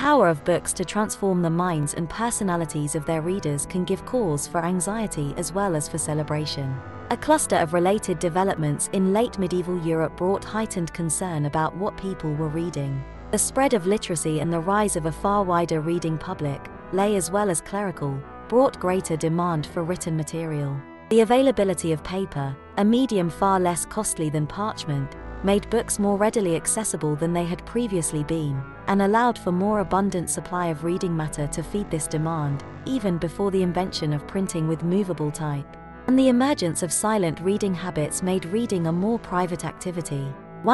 power of books to transform the minds and personalities of their readers can give cause for anxiety as well as for celebration. A cluster of related developments in late medieval Europe brought heightened concern about what people were reading. The spread of literacy and the rise of a far wider reading public, lay as well as clerical, brought greater demand for written material. The availability of paper, a medium far less costly than parchment, made books more readily accessible than they had previously been, and allowed for more abundant supply of reading matter to feed this demand, even before the invention of printing with movable type. And the emergence of silent reading habits made reading a more private activity.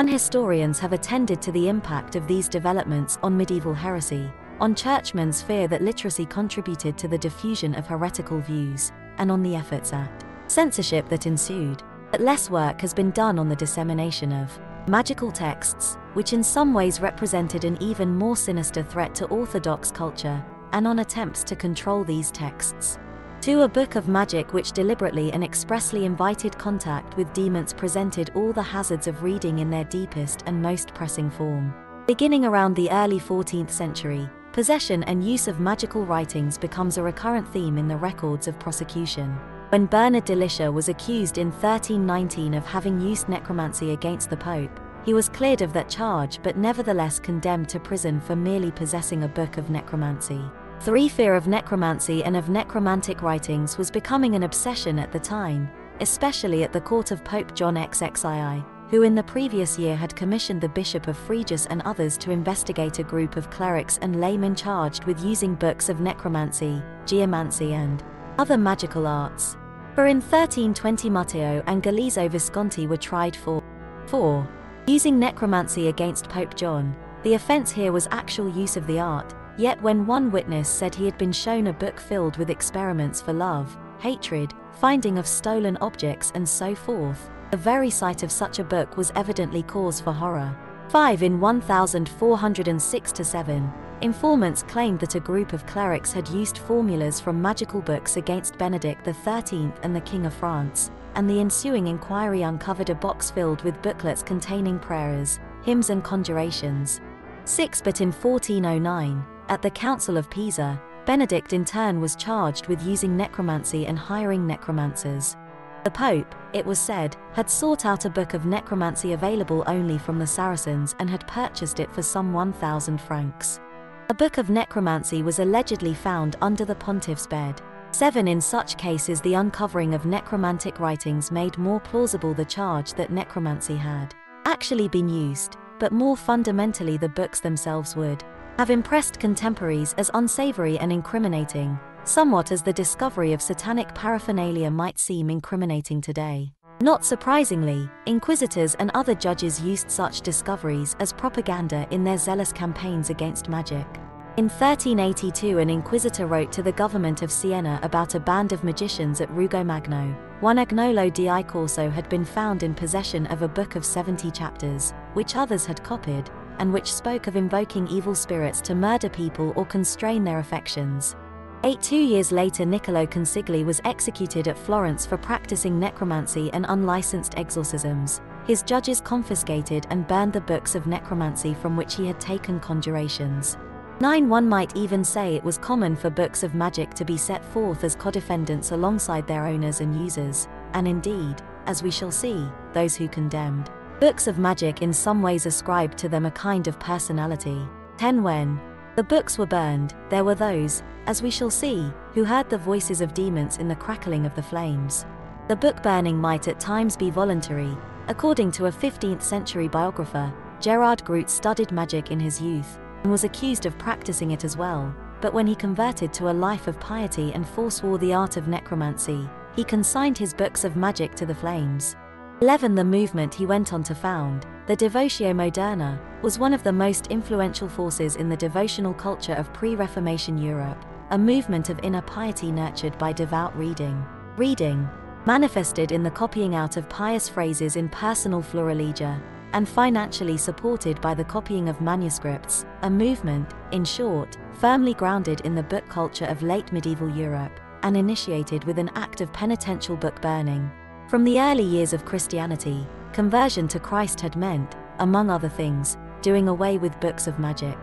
Historians have attended to the impact of these developments on medieval heresy, on churchmen's fear that literacy contributed to the diffusion of heretical views, and on the efforts at censorship that ensued. But less work has been done on the dissemination of magical texts, which in some ways represented an even more sinister threat to orthodox culture, and on attempts to control these texts. A book of magic which deliberately and expressly invited contact with demons presented all the hazards of reading in their deepest and most pressing form. Beginning around the early 14th century, possession and use of magical writings becomes a recurrent theme in the records of prosecution. When Bernard de Liscia was accused in 1319 of having used necromancy against the Pope, he was cleared of that charge but nevertheless condemned to prison for merely possessing a book of necromancy. Fear of necromancy and of necromantic writings was becoming an obsession at the time, especially at the court of Pope John XXII, who in the previous year had commissioned the Bishop of Frejus and others to investigate a group of clerics and laymen charged with using books of necromancy, geomancy and other magical arts. For in 1320 Matteo and Galeazzo Visconti were tried for using necromancy against Pope John. The offense here was actual use of the art. Yet when one witness said he had been shown a book filled with experiments for love, hatred, finding of stolen objects and so forth, the very sight of such a book was evidently cause for horror. In 1406-7, informants claimed that a group of clerics had used formulas from magical books against Benedict XIII and the King of France, and the ensuing inquiry uncovered a box filled with booklets containing prayers, hymns and conjurations. But in 1409, at the Council of Pisa, Benedict in turn was charged with using necromancy and hiring necromancers. The Pope, it was said, had sought out a book of necromancy available only from the Saracens and had purchased it for some 1,000 francs. A book of necromancy was allegedly found under the pontiff's bed. In such cases the uncovering of necromantic writings made more plausible the charge that necromancy had actually been used, but more fundamentally the books themselves would have impressed contemporaries as unsavory and incriminating, somewhat as the discovery of satanic paraphernalia might seem incriminating today. Not surprisingly, inquisitors and other judges used such discoveries as propaganda in their zealous campaigns against magic. In 1382 an inquisitor wrote to the government of Siena about a band of magicians at Rugo Magno. One Agnolo di Corso had been found in possession of a book of 70 chapters, which others had copied, and which spoke of invoking evil spirits to murder people or constrain their affections. 2 years later Niccolo Consigli was executed at Florence for practicing necromancy and unlicensed exorcisms. His judges confiscated and burned the books of necromancy from which he had taken conjurations. One might even say it was common for books of magic to be set forth as co-defendants alongside their owners and users, and indeed, as we shall see, those who condemned books of magic in some ways ascribed to them a kind of personality. When the books were burned, there were those, as we shall see, who heard the voices of demons in the crackling of the flames. The book burning might at times be voluntary. According to a 15th century biographer, Gerard Groot studied magic in his youth, and was accused of practicing it as well, but when he converted to a life of piety and forswore the art of necromancy, he consigned his books of magic to the flames. The movement he went on to found, the Devotio Moderna, was one of the most influential forces in the devotional culture of pre-Reformation Europe, a movement of inner piety nurtured by devout reading. Manifested in the copying out of pious phrases in personal florilegia, and financially supported by the copying of manuscripts, a movement, in short, firmly grounded in the book culture of late medieval Europe, and initiated with an act of penitential book burning. From the early years of Christianity, conversion to Christ had meant, among other things, doing away with books of magic.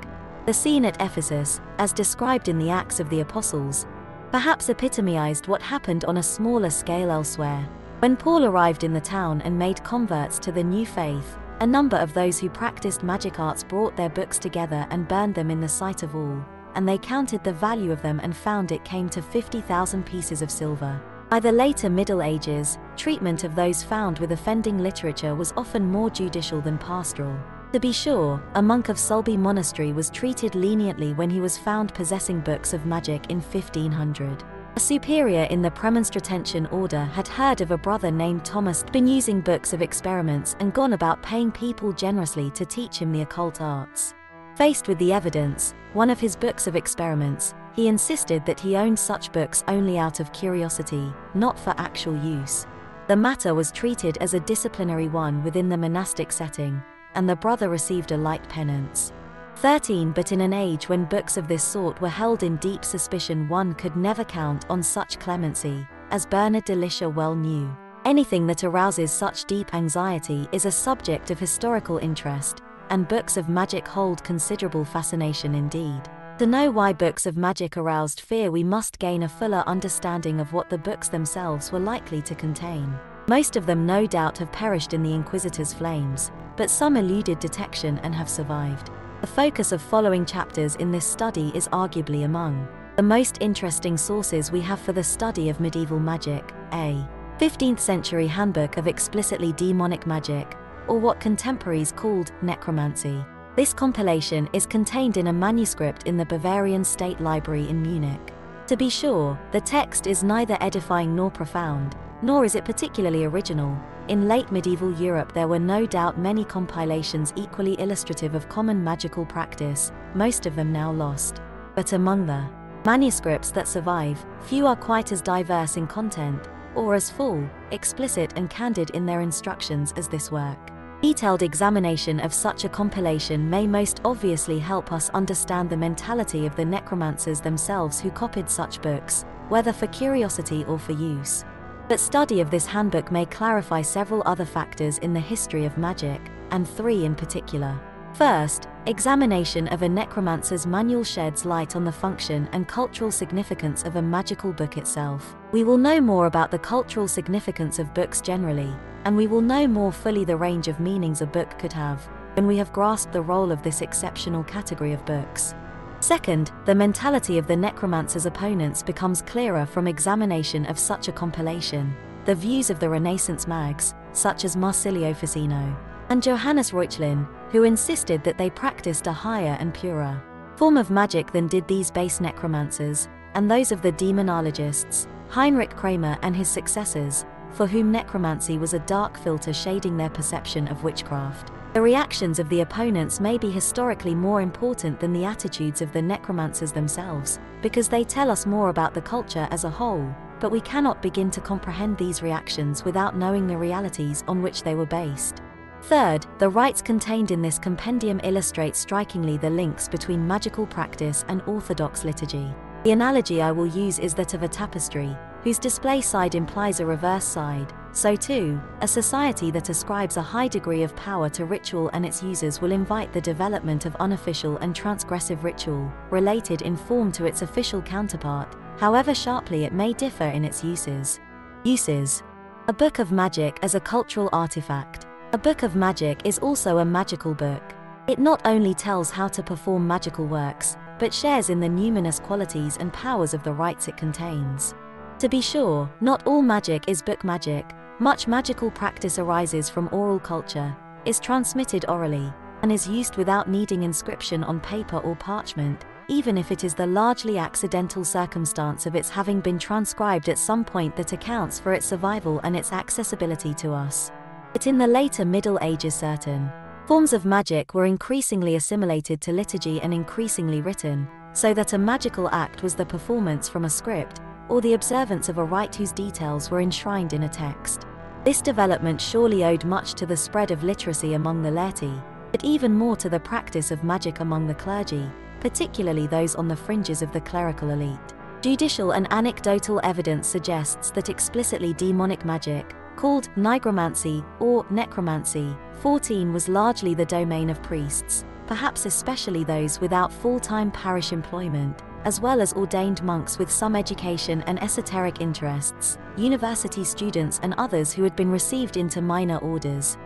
The scene at Ephesus, as described in the Acts of the Apostles, perhaps epitomized what happened on a smaller scale elsewhere. When Paul arrived in the town and made converts to the new faith, a number of those who practiced magic arts brought their books together and burned them in the sight of all, and they counted the value of them and found it came to 50,000 pieces of silver. By the later Middle Ages, treatment of those found with offending literature was often more judicial than pastoral. To be sure, a monk of Sulby Monastery was treated leniently when he was found possessing books of magic in 1500. A superior in the Premonstratensian order had heard of a brother named Thomas been using books of experiments and gone about paying people generously to teach him the occult arts. Faced with the evidence, one of his books of experiments, he insisted that he owned such books only out of curiosity, not for actual use. The matter was treated as a disciplinary one within the monastic setting, and the brother received a light penance. 13 But in an age when books of this sort were held in deep suspicion, one could never count on such clemency, as Bernard de Liscia well knew. Anything that arouses such deep anxiety is a subject of historical interest, and books of magic hold considerable fascination indeed. To know why books of magic aroused fear, we must gain a fuller understanding of what the books themselves were likely to contain. Most of them no doubt have perished in the Inquisitor's flames, but some eluded detection and have survived. The focus of following chapters in this study is arguably among the most interesting sources we have for the study of medieval magic, a 15th century handbook of explicitly demonic magic, or what contemporaries called necromancy. This compilation is contained in a manuscript in the Bavarian State Library in Munich. To be sure, the text is neither edifying nor profound, nor is it particularly original. In late medieval Europe there were no doubt many compilations equally illustrative of common magical practice, most of them now lost. But among the manuscripts that survive, few are quite as diverse in content, or as full, explicit and candid in their instructions as this work. Detailed examination of such a compilation may most obviously help us understand the mentality of the necromancers themselves who copied such books, whether for curiosity or for use. But study of this handbook may clarify several other factors in the history of magic, and 3 in particular. First, examination of a necromancer's manual sheds light on the function and cultural significance of a magical book itself. We will know more about the cultural significance of books generally, and we will know more fully the range of meanings a book could have, when we have grasped the role of this exceptional category of books. Second, the mentality of the necromancer's opponents becomes clearer from examination of such a compilation. The views of the Renaissance mags, such as Marsilio Ficino and Johannes Reuchlin, who insisted that they practiced a higher and purer form of magic than did these base necromancers, and those of the demonologists, Heinrich Kramer and his successors, for whom necromancy was a dark filter shading their perception of witchcraft. The reactions of the opponents may be historically more important than the attitudes of the necromancers themselves, because they tell us more about the culture as a whole, but we cannot begin to comprehend these reactions without knowing the realities on which they were based. Third, the rites contained in this compendium illustrate strikingly the links between magical practice and orthodox liturgy. The analogy I will use is that of a tapestry, whose display side implies a reverse side. So too, a society that ascribes a high degree of power to ritual and its users will invite the development of unofficial and transgressive ritual, related in form to its official counterpart, however sharply it may differ in its uses. Uses. A book of magic as a cultural artifact. A book of magic is also a magical book. It not only tells how to perform magical works, but shares in the numinous qualities and powers of the rites it contains. To be sure, not all magic is book magic. Much magical practice arises from oral culture, is transmitted orally, and is used without needing inscription on paper or parchment, even if it is the largely accidental circumstance of its having been transcribed at some point that accounts for its survival and its accessibility to us. But in the later Middle Ages certain forms of magic were increasingly assimilated to liturgy and increasingly written, so that a magical act was the performance from a script, or the observance of a rite whose details were enshrined in a text. This development surely owed much to the spread of literacy among the laity, but even more to the practice of magic among the clergy, particularly those on the fringes of the clerical elite. Judicial and anecdotal evidence suggests that explicitly demonic magic, called nigromancy or necromancy, 14 was largely the domain of priests, perhaps especially those without full-time parish employment, as well as ordained monks with some education and esoteric interests, university students and others who had been received into minor orders.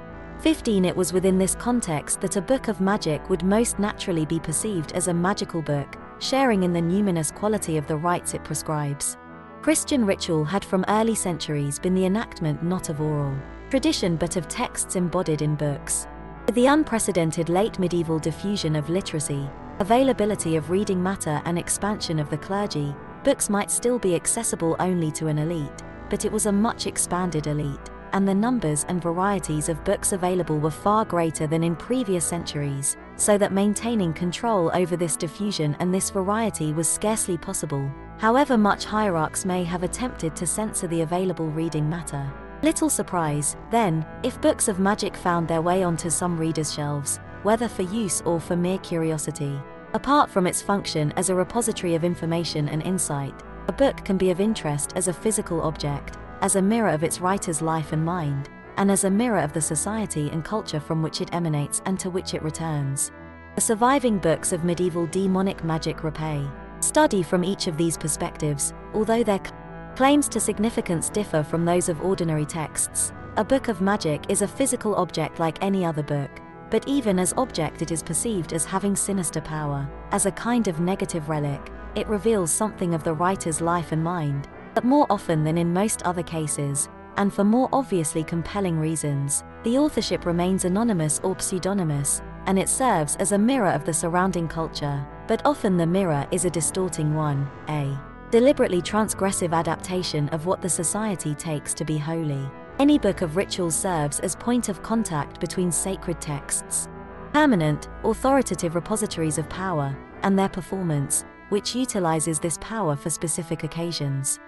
15. It was within this context that a book of magic would most naturally be perceived as a magical book, sharing in the numinous quality of the rites it prescribes. Christian ritual had from early centuries been the enactment not of oral tradition but of texts embodied in books. With the unprecedented late medieval diffusion of literacy, availability of reading matter and expansion of the clergy, books might still be accessible only to an elite, but it was a much expanded elite, and the numbers and varieties of books available were far greater than in previous centuries, so that maintaining control over this diffusion and this variety was scarcely possible, however much hierarchs may have attempted to censor the available reading matter. Little surprise, then, if books of magic found their way onto some readers' shelves, whether for use or for mere curiosity. Apart from its function as a repository of information and insight, a book can be of interest as a physical object, as a mirror of its writer's life and mind, and as a mirror of the society and culture from which it emanates and to which it returns. The surviving books of medieval demonic magic repay study from each of these perspectives, although their claims to significance differ from those of ordinary texts. A book of magic is a physical object like any other book, but even as object it is perceived as having sinister power. As a kind of negative relic, it reveals something of the writer's life and mind, but more often than in most other cases, and for more obviously compelling reasons, the authorship remains anonymous or pseudonymous, and it serves as a mirror of the surrounding culture, but often the mirror is a distorting one, a deliberately transgressive adaptation of what the society takes to be holy. Any book of rituals serves as point of contact between sacred texts, permanent, authoritative repositories of power, and their performance, which utilizes this power for specific occasions.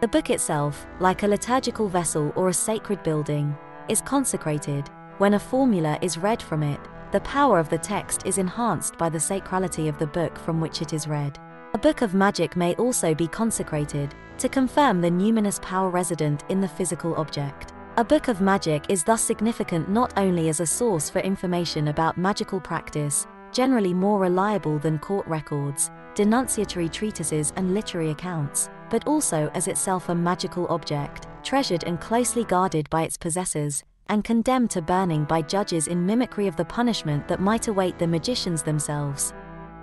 The book itself, like a liturgical vessel or a sacred building, is consecrated. When a formula is read from it, the power of the text is enhanced by the sacrality of the book from which it is read. A book of magic may also be consecrated, to confirm the numinous power resident in the physical object. A book of magic is thus significant not only as a source for information about magical practice, generally more reliable than court records, denunciatory treatises and literary accounts, but also as itself a magical object, treasured and closely guarded by its possessors, and condemned to burning by judges in mimicry of the punishment that might await the magicians themselves.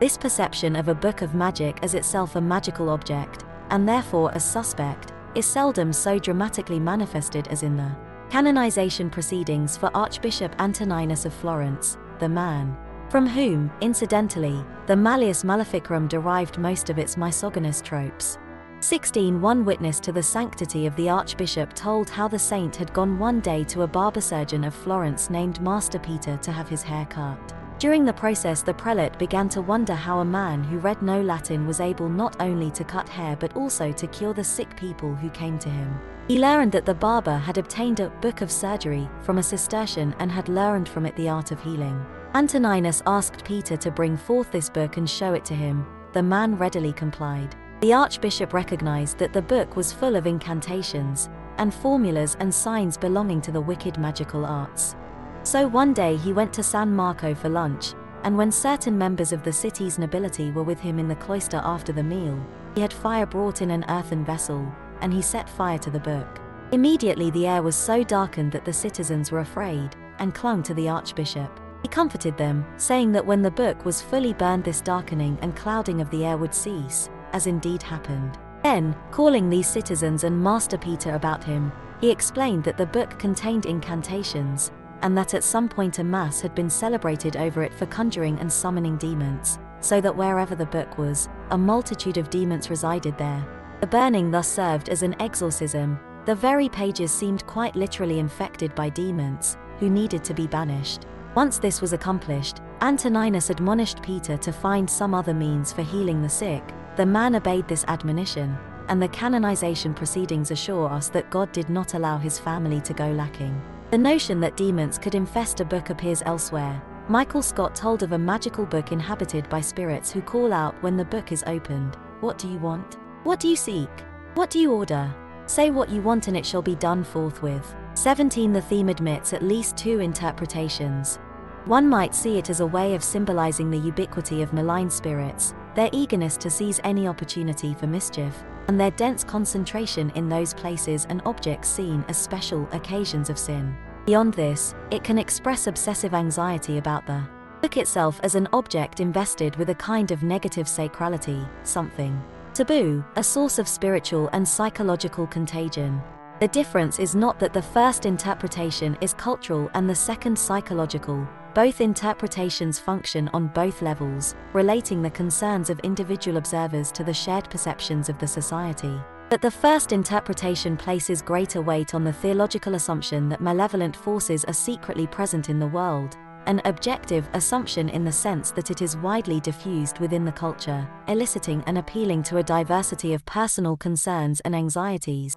This perception of a book of magic as itself a magical object, and therefore as suspect, is seldom so dramatically manifested as in the canonization proceedings for Archbishop Antoninus of Florence, the man from whom, incidentally, the Malleus Maleficarum derived most of its misogynist tropes. 16. One witness to the sanctity of the archbishop told how the saint had gone one day to a barber surgeon of Florence named Master Peter to have his hair cut. During the process, the prelate began to wonder how a man who read no Latin was able not only to cut hair but also to cure the sick people who came to him. He learned that the barber had obtained a book of surgery from a Cistercian and had learned from it the art of healing. Antoninus asked Peter to bring forth this book and show it to him. The man readily complied. The archbishop recognized that the book was full of incantations and formulas and signs belonging to the wicked magical arts. So one day he went to San Marco for lunch, and when certain members of the city's nobility were with him in the cloister after the meal, he had fire brought in an earthen vessel, and he set fire to the book. Immediately the air was so darkened that the citizens were afraid, and clung to the archbishop. He comforted them, saying that when the book was fully burned this darkening and clouding of the air would cease, as indeed happened. Then, calling these citizens and Master Peter about him, he explained that the book contained incantations, and that at some point a mass had been celebrated over it for conjuring and summoning demons, so that wherever the book was, a multitude of demons resided there. The burning thus served as an exorcism. The very pages seemed quite literally infected by demons, who needed to be banished. Once this was accomplished, Antoninus admonished Peter to find some other means for healing the sick. The man obeyed this admonition, and the canonization proceedings assure us that God did not allow his family to go lacking. The notion that demons could infest a book appears elsewhere. Michael Scott told of a magical book inhabited by spirits who call out when the book is opened, "What do you want? What do you seek? What do you order? Say what you want and it shall be done forthwith." 17. The theme admits at least two interpretations. One might see it as a way of symbolizing the ubiquity of malign spirits, their eagerness to seize any opportunity for mischief, and their dense concentration in those places and objects seen as special occasions of sin. Beyond this, it can express obsessive anxiety about the book itself as an object invested with a kind of negative sacrality, something taboo, a source of spiritual and psychological contagion. The difference is not that the first interpretation is cultural and the second psychological. Both interpretations function on both levels, relating the concerns of individual observers to the shared perceptions of the society. But the first interpretation places greater weight on the theological assumption that malevolent forces are secretly present in the world, an objective assumption in the sense that it is widely diffused within the culture, eliciting and appealing to a diversity of personal concerns and anxieties.